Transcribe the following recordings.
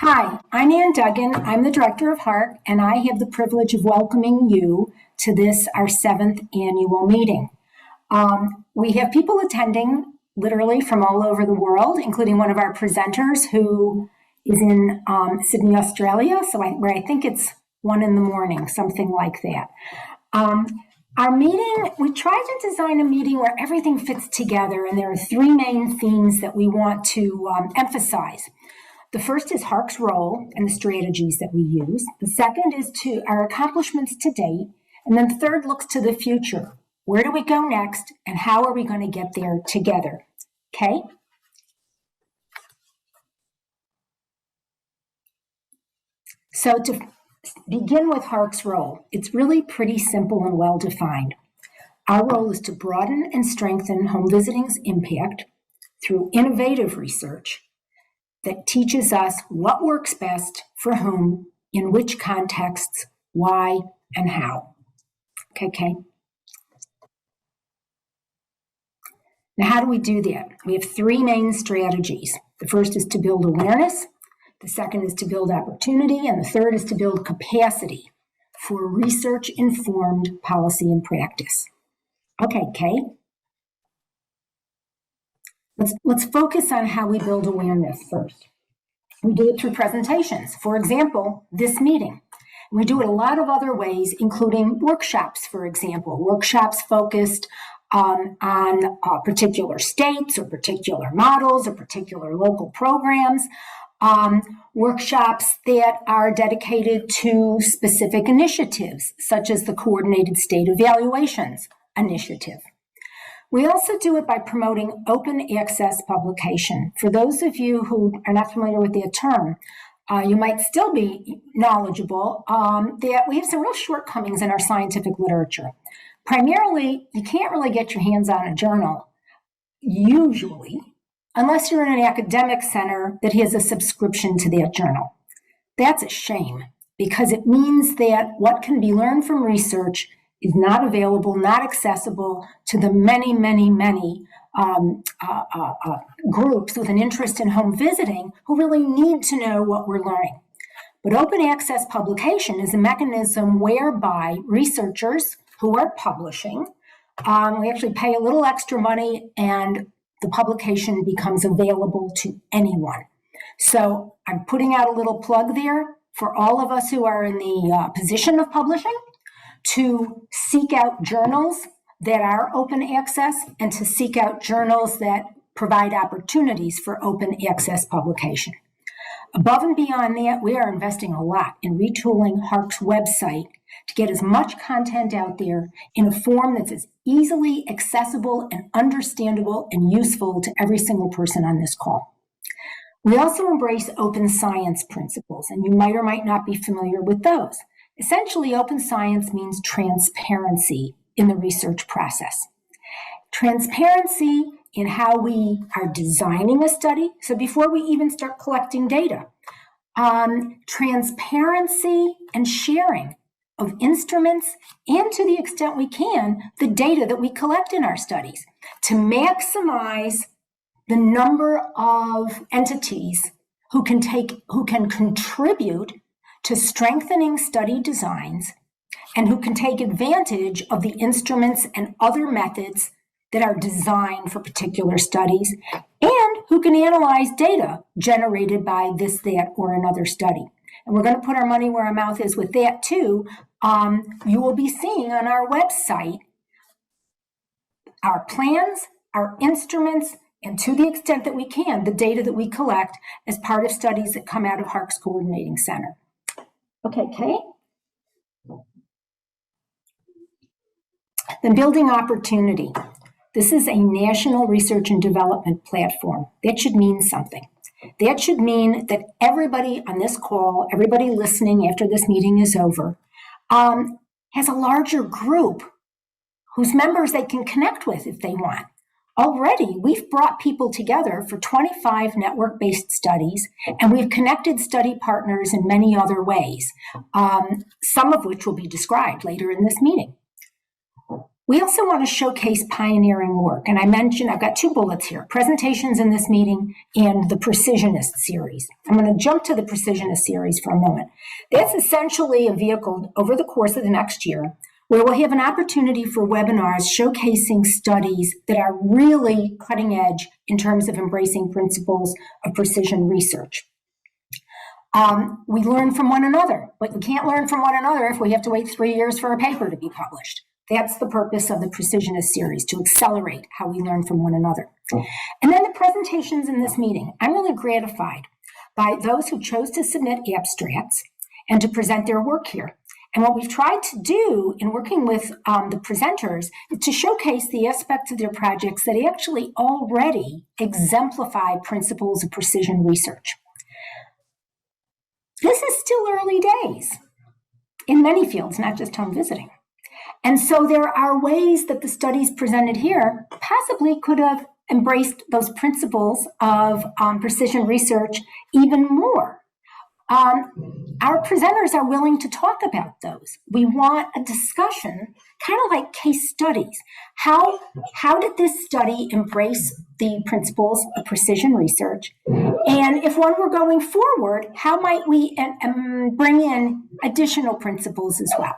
Hi, I'm Ann Duggan. I'm the director of HARC, and I have the privilege of welcoming you to this, our 7th annual meeting. We have people attending literally from all over the world, including one of our presenters who is in Sydney, Australia, where I think it's 1 a.m, something like that. Our meeting, we tried to design a meeting where everything fits together, and there are 3 main themes that we want to emphasize. The first is HARC's role and the strategies that we use. The second is to our accomplishments to date. And then the third looks to the future. Where do we go next, and how are we going to get there together? Okay? So to begin with HARC's role, it's really pretty simple and well defined. Our role is to broaden and strengthen home visiting's impact through innovative research that teaches us what works best for whom, in which contexts, why, and how. Okay. Now, how do we do that? We have 3 main strategies. The first is to build awareness. The second is to build opportunity. And the third is to build capacity for research-informed policy and practice. Okay, Kay. Let's focus on how we build awareness first. We do it through presentations. For example, this meeting. We do it a lot of other ways, including workshops, for example, workshops focused on particular states or particular models or particular local programs, workshops that are dedicated to specific initiatives, such as the Coordinated State Evaluations Initiative. We also do it by promoting open access publication. For those of you who are not familiar with that term, you might still be knowledgeable that we have some real shortcomings in our scientific literature. Primarily, you can't really get your hands on a journal, usually, unless you're in an academic center that has a subscription to that journal. That's a shame, because it means that what can be learned from research is not available, not accessible to the many groups with an interest in home visiting who really need to know what we're learning. But open access publication is a mechanism whereby researchers who are publishing, we actually pay a little extra money and the publication becomes available to anyone. So I'm putting out a little plug there for all of us who are in the position of publishing, to seek out journals that are open access and to seek out journals that provide opportunities for open access publication. Above and beyond that, we are investing a lot in retooling HARC's website to get as much content out there in a form that's as easily accessible and understandable and useful to every single person on this call. We also embrace open science principles, and you might or might not be familiar with those. Essentially, open science means transparency in the research process. Transparency in how we are designing a study. So before we even start collecting data, transparency and sharing of instruments, and to the extent we can, the data that we collect in our studies, to maximize the number of entities who can contribute to strengthening study designs and who can take advantage of the instruments and other methods that are designed for particular studies, and who can analyze data generated by this, that, or another study. And we're going to put our money where our mouth is with that too. You will be seeing on our website our plans, our instruments, and to the extent that we can, the data that we collect as part of studies that come out of HARC's Coordinating Center. Okay, Kate? Then building opportunity. This is a national research and development platform. That should mean something. That should mean that everybody on this call, everybody listening after this meeting is over, has a larger group whose members they can connect with if they want. Already, we've brought people together for 25 network-based studies, and we've connected study partners in many other ways, some of which will be described later in this meeting. We also want to showcase pioneering work. And I mentioned, I've got 2 bullets here, presentations in this meeting and the Precisionist series. I'm going to jump to the Precisionist series for a moment. That's essentially a vehicle over the course of the next year where we'll have an opportunity for webinars showcasing studies that are really cutting edge in terms of embracing principles of precision research. We learn from one another, but we can't learn from one another if we have to wait 3 years for a paper to be published. That's the purpose of the Precisionist series, to accelerate how we learn from one another. And then the presentations in this meeting. I'm really gratified by those who chose to submit abstracts and to present their work here. And what we've tried to do in working with the presenters is to showcase the aspects of their projects that actually already exemplify principles of precision research. This is still early days in many fields, not just home visiting. And so there are ways that the studies presented here possibly could have embraced those principles of precision research even more. Our presenters are willing to talk about those. We want a discussion, kind of like case studies. How did this study embrace the principles of precision research? And if one were going forward, how might we bring in additional principles as well?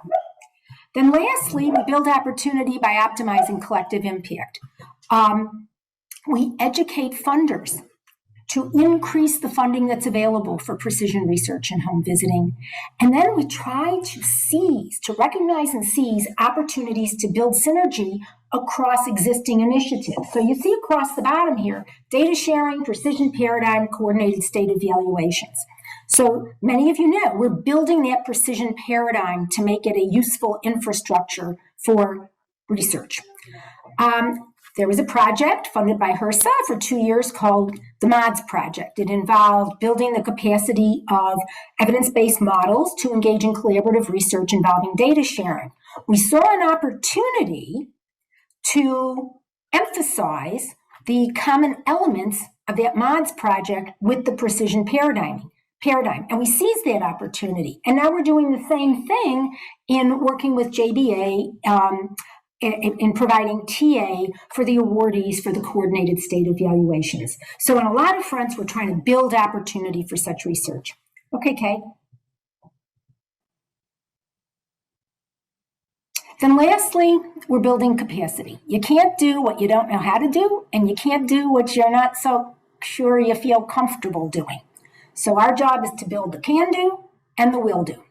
Then lastly, we build opportunity by optimizing collective impact. We educate funders to increase the funding that's available for precision research and home visiting. And then we try to recognize and seize opportunities to build synergy across existing initiatives. So you see across the bottom here, data sharing, precision paradigm, coordinated state evaluations. So many of you know we're building that precision paradigm to make it a useful infrastructure for research. There was a project funded by HRSA for 2 years called the MODS Project. It involved building the capacity of evidence-based models to engage in collaborative research involving data sharing. We saw an opportunity to emphasize the common elements of that MODS project with the precision paradigm. And we seized that opportunity. And now we're doing the same thing in working with JBA in providing TA for the awardees for the coordinated state evaluations. So on a lot of fronts, we're trying to build opportunity for such research. Okay, Kay. Then lastly, we're building capacity. You can't do what you don't know how to do, and you can't do what you're not so sure you feel comfortable doing. So our job is to build the can do and the will do.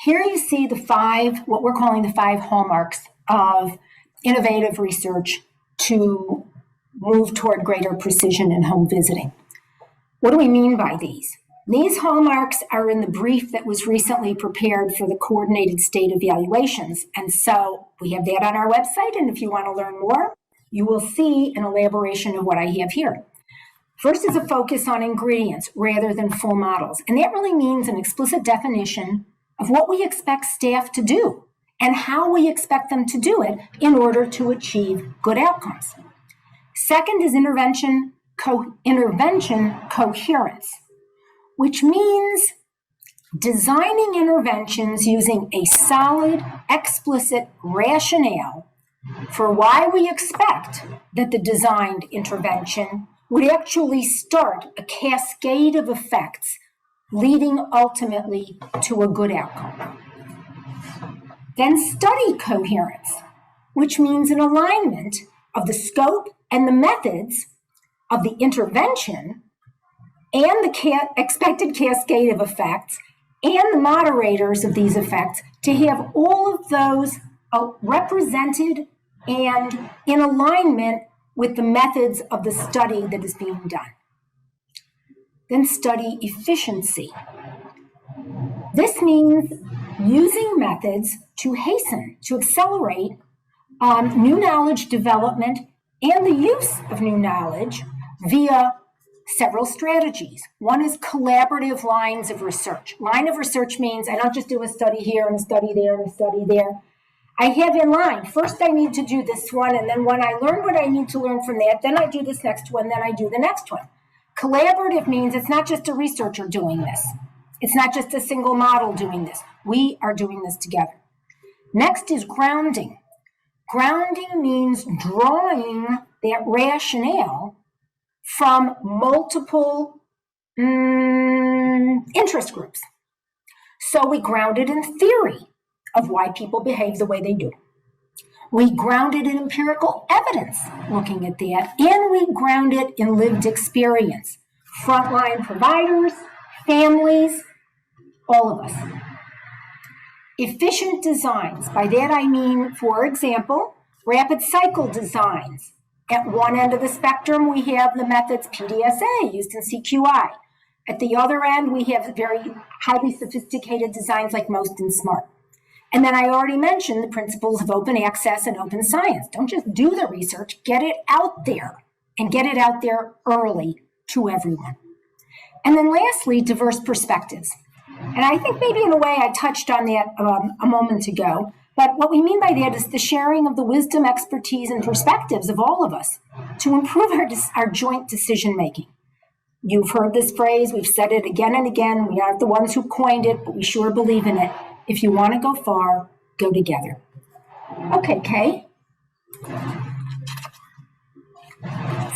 Here you see what we're calling the 5 hallmarks of innovative research to move toward greater precision in home visiting. What do we mean by these? These hallmarks are in the brief that was recently prepared for the coordinated state evaluations. And so we have that on our website. And if you want to learn more, you will see an elaboration of what I have here. First is a focus on ingredients rather than full models. And that really means an explicit definition of what we expect staff to do and how we expect them to do it in order to achieve good outcomes. Second is intervention coherence, which means designing interventions using a solid, explicit rationale for why we expect that the designed intervention would actually start a cascade of effects leading ultimately to a good outcome. Then study coherence, which means an alignment of the scope and the methods of the intervention and the expected cascade of effects and the moderators of these effects to have all of those represented and in alignment with the methods of the study that is being done. Then study efficiency. This means using methods to hasten, to accelerate new knowledge development and the use of new knowledge via several strategies. One is collaborative lines of research. Line of research means I don't just do a study here and a study there and a study there. I have in line, first I need to do this one, and then when I learn what I need to learn from that, then I do this next one, then I do the next one. Collaborative means it's not just a researcher doing this. It's not just a single model doing this. We are doing this together. Next is grounding. Grounding means drawing that rationale from multiple interest groups. So we ground it in theory of why people behave the way they do. We ground it in empirical evidence looking at that, and we ground it in lived experience. Frontline providers, families, all of us. Efficient designs. By that I mean, for example, rapid cycle designs. At one end of the spectrum, we have the methods PDSA used in CQI. At the other end, we have very highly sophisticated designs like MOST and SMART. And then I already mentioned the principles of open access and open science. Don't just do the research, get it out there, and get it out there early to everyone. And then lastly, diverse perspectives. And I think maybe in a way I touched on that a moment ago, but what we mean by that is the sharing of the wisdom, expertise, and perspectives of all of us to improve our joint decision-making. You've heard this phrase, we've said it again and again, we aren't the ones who coined it, but we sure believe in it. If you want to go far, go together. Okay, Kay.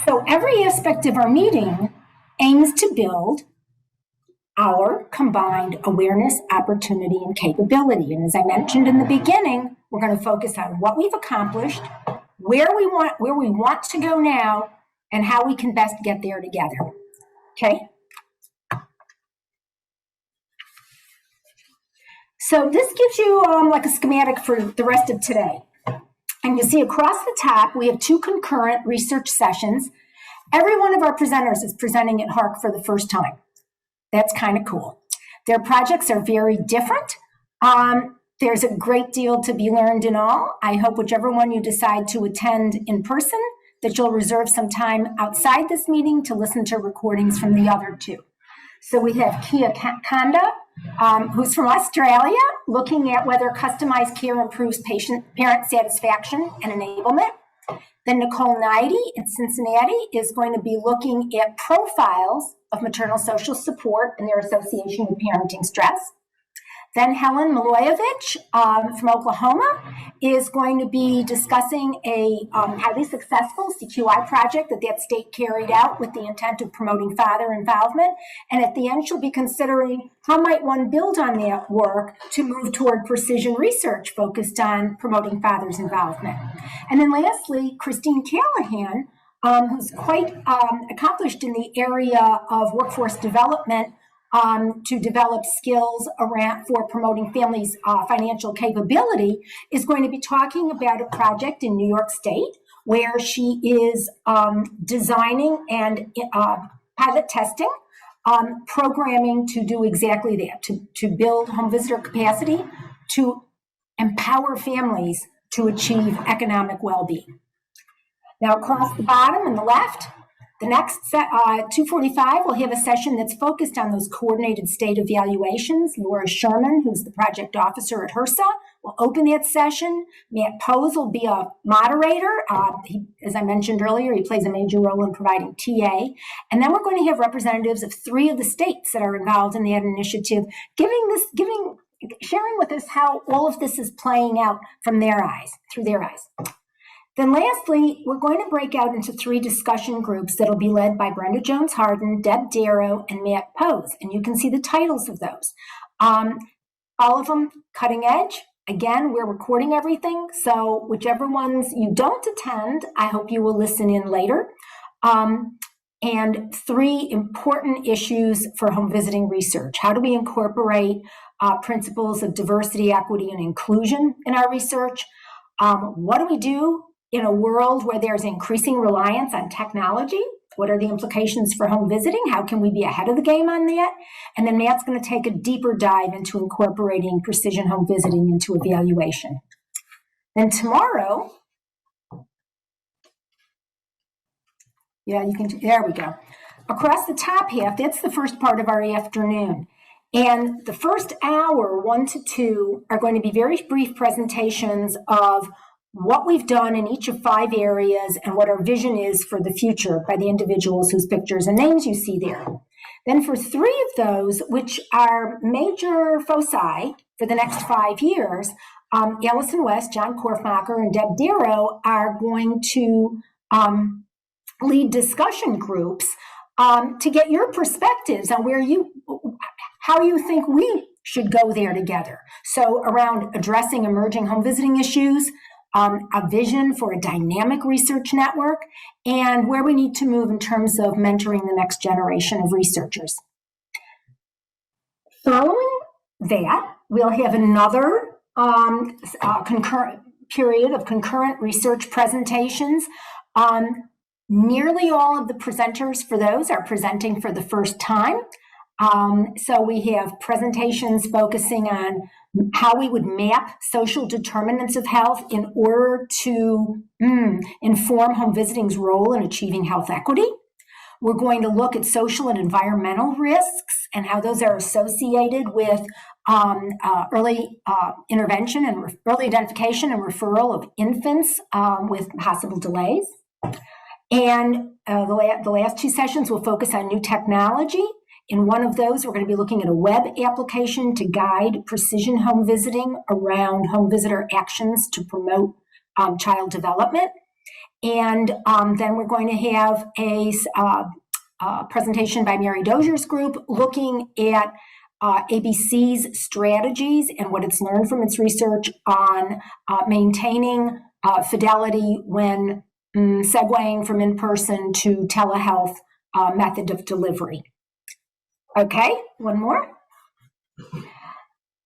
So every aspect of our meeting aims to build our combined awareness, opportunity, and capability. And as I mentioned in the beginning, we're going to focus on what we've accomplished, where we want to go now, and how we can best get there together. Okay? So this gives you like a schematic for the rest of today. And you see across the top, we have 2 concurrent research sessions. Every one of our presenters is presenting at HARC for the first time. That's kind of cool. Their projects are very different. There's a great deal to be learned in all. I hope whichever one you decide to attend in person, that you'll reserve some time outside this meeting to listen to recordings from the other 2. So we have Kia Kanda, who's from Australia, looking at whether customized care improves parent satisfaction and enablement. Then Nicole Neidy in Cincinnati is going to be looking at profiles of maternal social support and their association with parenting stress. Then Helen Milojevic from Oklahoma is going to be discussing a highly successful CQI project that state carried out with the intent of promoting father involvement. And at the end, she'll be considering how might one build on that work to move toward precision research focused on promoting father's involvement. And then lastly, Christine Callahan, who's quite accomplished in the area of workforce development, to develop skills for promoting families' financial capability, is going to be talking about a project in New York State where she is designing and pilot testing programming to do exactly that, to build home visitor capacity, to empower families to achieve economic well-being. Now, across the bottom and the left, the next 2:45, we'll have a session that's focused on those coordinated state evaluations. Laura Sherman, who's the project officer at HRSA, will open that session. Matt Pose will be a moderator. As I mentioned earlier, he plays a major role in providing TA. And then we're going to have representatives of 3 of the states that are involved in that initiative, sharing with us how all of this is playing out from their eyes, through their eyes. Then lastly, we're going to break out into 3 discussion groups that'll be led by Brenda Jones-Harden, Deb Darrow, and Matt Pose. And you can see the titles of those. All of them cutting edge. Again, we're recording everything, so whichever ones you don't attend, I hope you will listen in later. And 3 important issues for home visiting research. How do we incorporate principles of diversity, equity, and inclusion in our research? What do we do in a world where there's increasing reliance on technology? What are the implications for home visiting? How can we be ahead of the game on that? And then Matt's going to take a deeper dive into incorporating precision home visiting into evaluation. Then tomorrow, there we go. Across the top half, that's the first part of our afternoon. And the first hour, 1 to 2, are going to be very brief presentations of what we've done in each of 5 areas and what our vision is for the future by the individuals whose pictures and names you see there. Then for 3 of those, which are major foci for the next 5 years, Allison West, John Korfmacher, and Deb Darrow are going to lead discussion groups to get your perspectives on how you think we should go there together. So around addressing emerging home visiting issues, a vision for a dynamic research network, and where we need to move in terms of mentoring the next generation of researchers. Following that, we'll have another concurrent period of concurrent research presentations. Nearly all of the presenters for those are presenting for the first time. So we have presentations focusing on how we would map social determinants of health in order to inform home visiting's role in achieving health equity. We're going to look at social and environmental risks and how those are associated with early intervention and early identification and referral of infants with possible delays. And the last two sessions will focus on new technology. In one of those, we're going to be looking at a web application to guide precision home visiting around home visitor actions to promote child development. And then we're going to have a presentation by Mary Dozier's group looking at ABC's strategies and what it's learned from its research on maintaining fidelity when segueing from in-person to telehealth method of delivery. Okay, one more.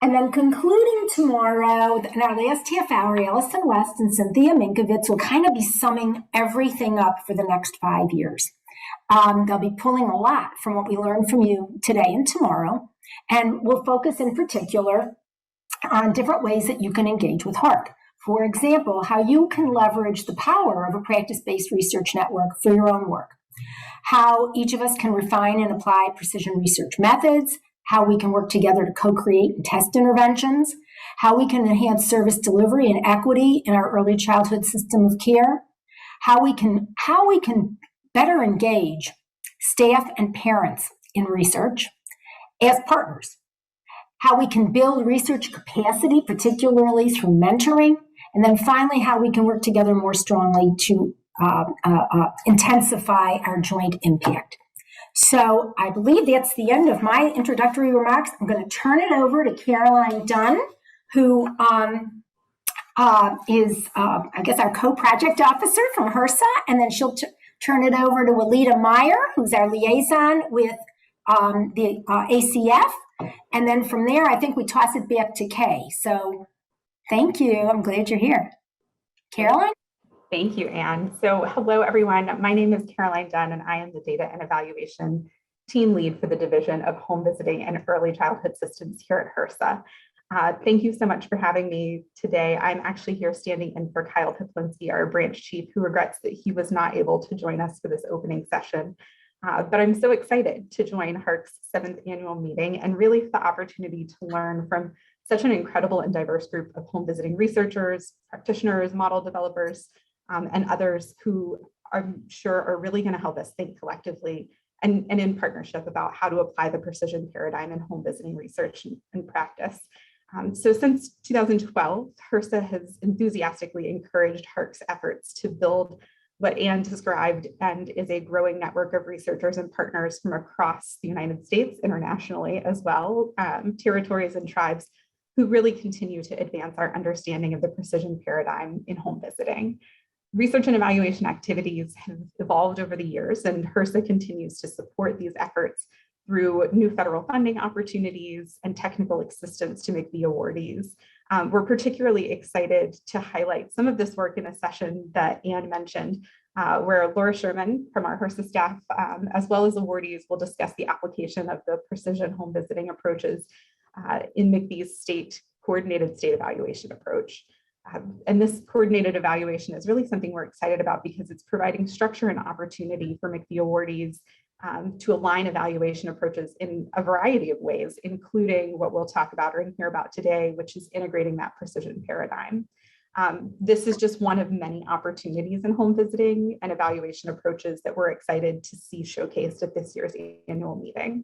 And then concluding tomorrow, in our last half hour, Allison West and Cynthia Minkovitz will kind of be summing everything up for the next 5 years. They'll be pulling a lot from what we learned from you today and tomorrow, and we'll focus in particular on different ways that you can engage with HARC. For example, how you can leverage the power of a practice-based research network for your own work. How each of us can refine and apply precision research methods, how we can work together to co-create and test interventions, how we can enhance service delivery and equity in our early childhood system of care, how we can better engage staff and parents in research as partners, how we can build research capacity, particularly through mentoring, and then finally, how we can work together more strongly to intensify our joint impact. So I believe that's the end of my introductory remarks. I'm going to turn it over to Caroline Dunn, who is, I guess, our co-project officer from HRSA, and then she'll turn it over to Alita Meyer, who's our liaison with the ACF, and then from there, I think we toss it back to Kay. So thank you. I'm glad you're here. Caroline? Thank you, Anne. So hello, everyone. My name is Caroline Dunn, and I am the Data and Evaluation Team Lead for the Division of Home Visiting and Early Childhood Systems here at HRSA. Thank you so much for having me today. I'm actually here standing in for Kyle Piplinski, our branch chief, who regrets that he was not able to join us for this opening session. But I'm so excited to join HARC's 7th annual meeting and really the opportunity to learn from such an incredible and diverse group of home visiting researchers, practitioners, model developers, and others who I'm sure are really going to help us think collectively and in partnership about how to apply the precision paradigm in home visiting research and practice. So since 2012, HRSA has enthusiastically encouraged HARC's efforts to build what Anne described and is a growing network of researchers and partners from across the United States, internationally as well, territories and tribes who really continue to advance our understanding of the precision paradigm in home visiting. Research and evaluation activities have evolved over the years, and HRSA continues to support these efforts through new federal funding opportunities and technical assistance to make the awardees. We're particularly excited to highlight some of this work in a session that Anne mentioned, where Laura Sherman from our HRSA staff, as well as awardees, will discuss the application of the precision home visiting approaches in McBee's coordinated state evaluation approach. And this coordinated evaluation is really something we're excited about because it's providing structure and opportunity for McBee awardees to align evaluation approaches in a variety of ways, including what we'll talk about or hear about today, which is integrating that precision paradigm. This is just one of many opportunities in home visiting and evaluation approaches that we're excited to see showcased at this year's annual meeting.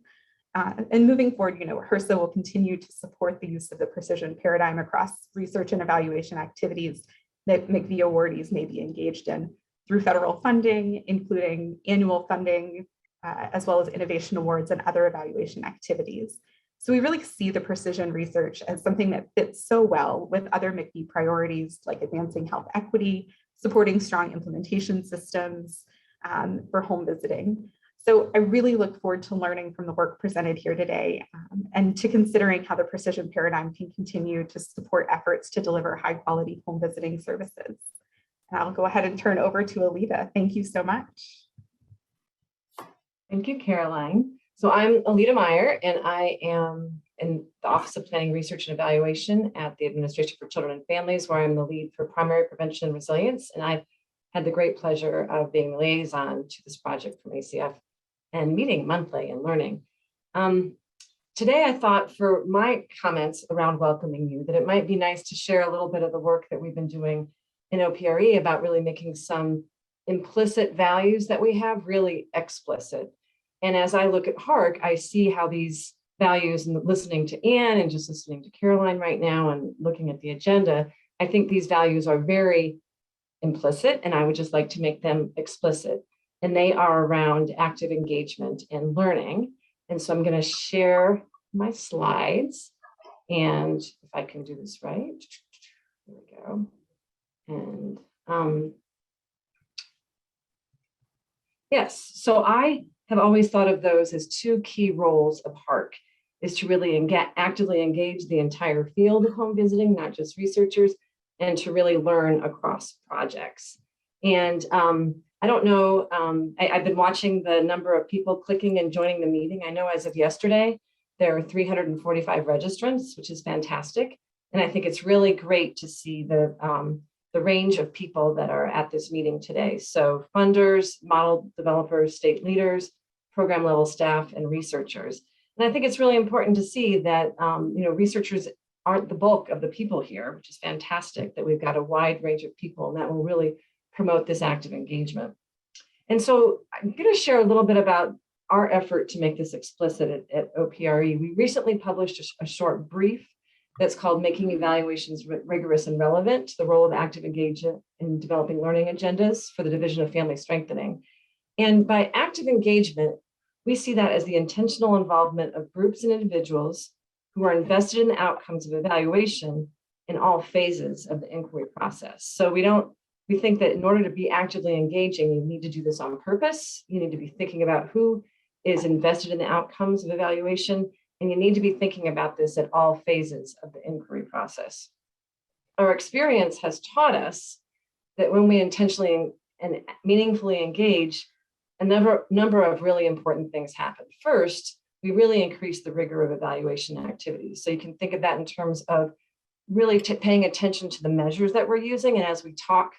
And moving forward, HRSA will continue to support the use of the precision paradigm across research and evaluation activities that McVie awardees may be engaged in through federal funding, including annual funding, as well as innovation awards and other evaluation activities. So we really see the precision research as something that fits so well with other McVie priorities like advancing health equity, supporting strong implementation systems for home visiting. So I really look forward to learning from the work presented here today and to considering how the precision paradigm can continue to support efforts to deliver high quality home visiting services. And I'll go ahead and turn over to Alita. Thank you so much. Thank you, Caroline. So I'm Alita Meyer, and I am in the Office of Planning, Research, and Evaluation at the Administration for Children and Families, where I'm the lead for primary prevention and resilience. And I've had the great pleasure of being the liaison to this project from ACF and meeting monthly and learning. Today, I thought for my comments around welcoming you, that it might be nice to share a little bit of the work that we've been doing in OPRE about really making some implicit values that we have really explicit. And as I look at HARC, I see how these values, and listening to Anne and just listening to Caroline right now and looking at the agenda, I think these values are very implicit, and I would just like to make them explicit. And they are around active engagement and learning. And so I'm going to share my slides. And if I can do this right, there we go. And yes, so I have always thought of those as two key roles of HARC, is to really actively engage the entire field of home visiting, not just researchers, and to really learn across projects. And I don't know, I've been watching the number of people clicking and joining the meeting. I know as of yesterday, there are 345 registrants, which is fantastic. And I think it's really great to see the range of people that are at this meeting today. So funders, model developers, state leaders, program level staff, and researchers. And I think it's really important to see that researchers aren't the bulk of the people here, which is fantastic that we've got a wide range of people, and that will really promote this active engagement. And so I'm going to share a little bit about our effort to make this explicit at OPRE. We recently published a short brief that's called Making Evaluations Rigorous and Relevant to the Role of Active Engagement in Developing Learning Agendas for the Division of Family Strengthening. And by active engagement, we see that as the intentional involvement of groups and individuals who are invested in the outcomes of evaluation in all phases of the inquiry process. So we think that in order to be actively engaging, you need to do this on purpose. You need to be thinking about who is invested in the outcomes of evaluation, and you need to be thinking about this at all phases of the inquiry process. Our experience has taught us that when we intentionally and meaningfully engage, a number of really important things happen. First, we really increase the rigor of evaluation activities. So you can think of that in terms of really paying attention to the measures that we're using. And as we talk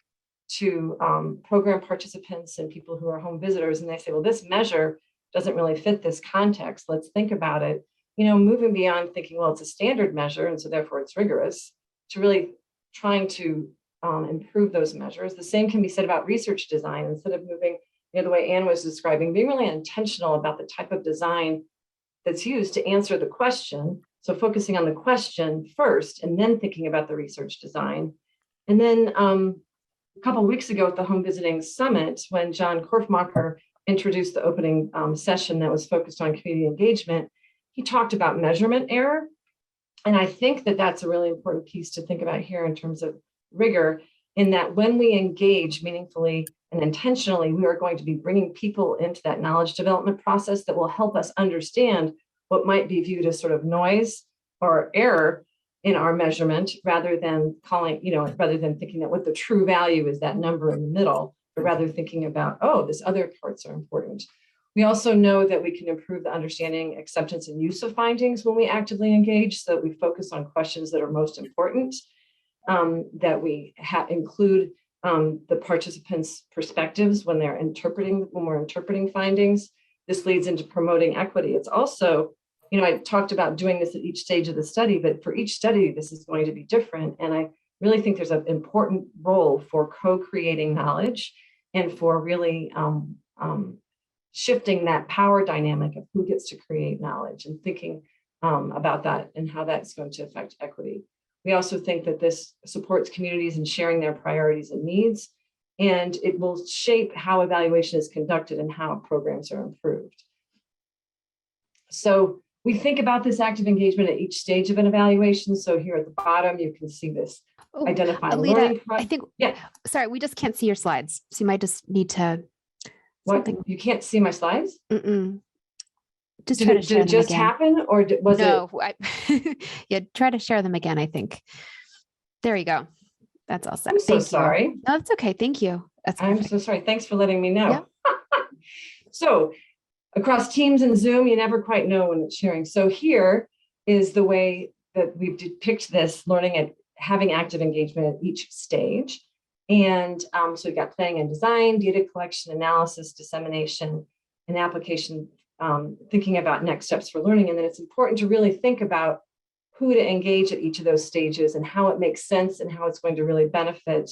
to program participants and people who are home visitors, and they say, well, this measure doesn't really fit this context, let's think about it. Moving beyond thinking, well, it's a standard measure, and so therefore it's rigorous, to really trying to improve those measures. The same can be said about research design. Instead of moving the way Anne was describing, being really intentional about the type of design that's used to answer the question. So focusing on the question first, and then thinking about the research design. And then a couple of weeks ago at the Home Visiting Summit, when John Korfmacher introduced the opening session that was focused on community engagement, he talked about measurement error. And I think that that's a really important piece to think about here in terms of rigor, in that when we engage meaningfully and intentionally, we are going to be bringing people into that knowledge development process that will help us understand what might be viewed as sort of noise or error in our measurement, rather than thinking that what the true value is that number in the middle, but rather thinking about, oh, this other parts are important. We also know that we can improve the understanding, acceptance, and use of findings when we actively engage, so that we focus on questions that are most important, that we include the participants' perspectives when we're interpreting findings. This leads into promoting equity. It's also, I talked about doing this at each stage of the study, but for each study, this is going to be different. And I really think there's an important role for co-creating knowledge and for really shifting that power dynamic of who gets to create knowledge and thinking about that and how that's going to affect equity. We also think that this supports communities in sharing their priorities and needs, and it will shape how evaluation is conducted and how programs are improved. So we think about this active engagement at each stage of an evaluation. So here at the bottom, you can see this identify learning. I think, yeah. Sorry, we just can't see your slides. So you might just need to. What? You can't see my slides? Just try to share them again. Did it just happen, or was it? Yeah, try to share them again, I think. There you go. That's all set. I'm so sorry. No, that's okay. Thank you. I'm so sorry. Thanks for letting me know. Yep. So across Teams and Zoom, you never quite know when it's sharing. So here is the way that we depict this learning and having active engagement at each stage. And so we've got planning and design, data collection, analysis, dissemination, and application, thinking about next steps for learning. And then it's important to really think about who to engage at each of those stages and how it makes sense and how it's going to really benefit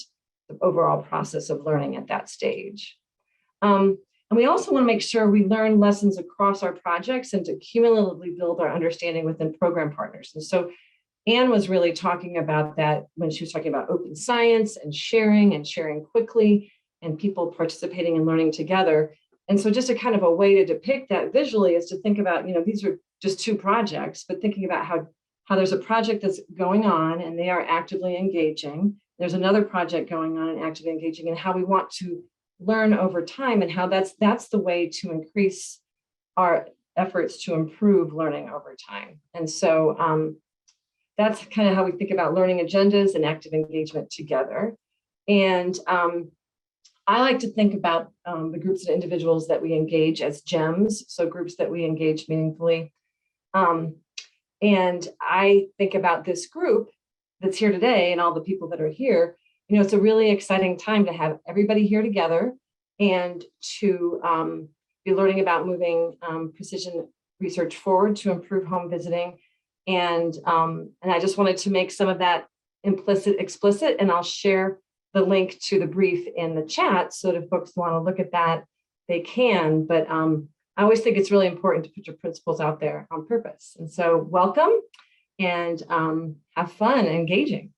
the overall process of learning at that stage. And we also want to make sure we learn lessons across our projects and to cumulatively build our understanding within program partners. And so Anne was really talking about that when she was talking about open science and sharing quickly and people participating and learning together. And so just a kind of a way to depict that visually is to think about, these are just two projects, but thinking about how there's a project that's going on and they are actively engaging. There's another project going on and actively engaging, and how we want to learn over time and how that's the way to increase our efforts to improve learning over time. And so that's kind of how we think about learning agendas and active engagement together. And I like to think about the groups and individuals that we engage as GEMs, so groups that we engage meaningfully. And I think about this group that's here today and all the people that are here. It's a really exciting time to have everybody here together and to be learning about moving precision research forward to improve home visiting. And I just wanted to make some of that explicit, and I'll share the link to the brief in the chat so that if folks want to look at that, they can. But I always think it's really important to put your principles out there on purpose. And so welcome and have fun engaging.